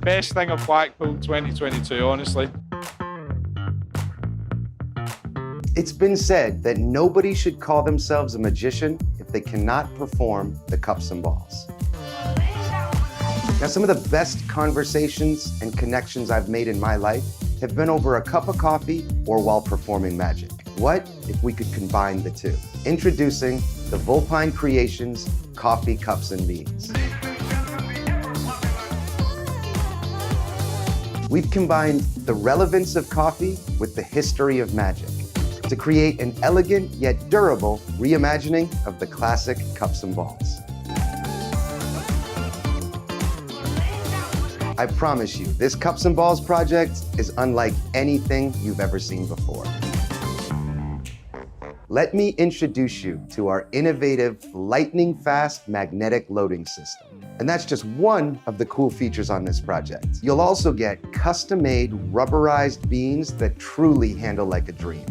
Best thing of Blackpool 2022, honestly. It's been said that nobody should call themselves a magician if they cannot perform the cups and balls. Now, some of the best conversations and connections I've made in my life have been over a cup of coffee or while performing magic. What if we could combine the two? Introducing the Vulpine Creations Coffee Cups and Beans. We've combined the relevance of coffee with the history of magic to create an elegant yet durable reimagining of the classic cups and balls. I promise you, this Cups and Balls project is unlike anything you've ever seen before. Let me introduce you to our innovative, lightning-fast magnetic loading system. And that's just one of the cool features on this project. You'll also get custom-made rubberized beans that truly handle like a dream.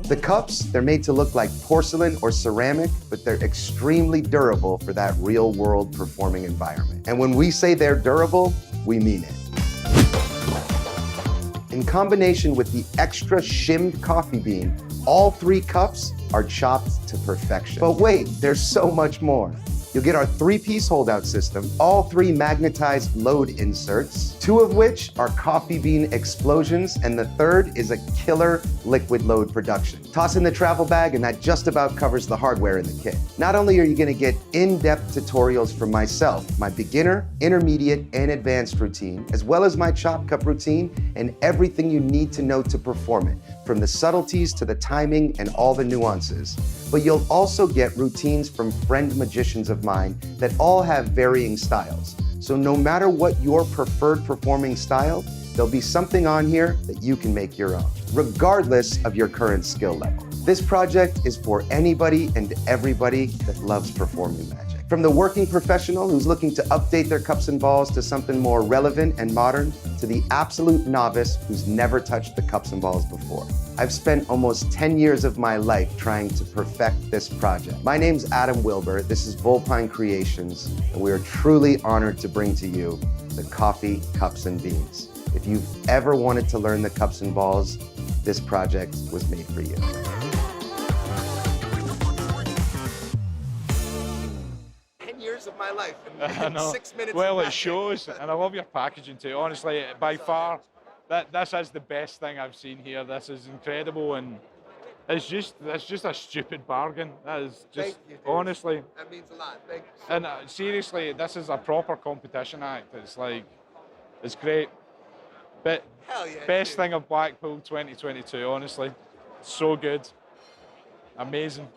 The cups, they're made to look like porcelain or ceramic, but they're extremely durable for that real-world performing environment. And when we say they're durable, we mean it. In combination with the extra shimmed coffee bean, all three cups are chopped to perfection. But wait, there's so much more. You'll get our three-piece holdout system, all three magnetized load inserts, two of which are coffee bean explosions, and the third is a killer liquid load production. Toss in the travel bag, and that just about covers the hardware in the kit. Not only are you gonna get in-depth tutorials from myself, my beginner, intermediate, and advanced routine, as well as my chop cup routine, and everything you need to know to perform it, from the subtleties to the timing and all the nuances. But you'll also get routines from friend magicians of mine that all have varying styles. So no matter what your preferred performing style, there'll be something on here that you can make your own, regardless of your current skill level. This project is for anybody and everybody that loves performing magic. From the working professional who's looking to update their cups and balls to something more relevant and modern, to the absolute novice who's never touched the cups and balls before. I've spent almost 10 years of my life trying to perfect this project. My name's Adam Wilber, this is Vulpine Creations, and we are truly honored to bring to you the coffee, cups, and beans. If you've ever wanted to learn the cups and balls, this project was made for you. Of my life in 6 minutes. Well, it shows, and I love your packaging too. Honestly, by far, this is the best thing I've seen here. This is incredible, and that's just a stupid bargain. That is just, you, honestly. That means a lot. Thank you so And much. seriously, this is a proper competition act. It's like, it's great. But Hell yeah, best dude. thing of Blackpool 2022. Honestly, so good, amazing.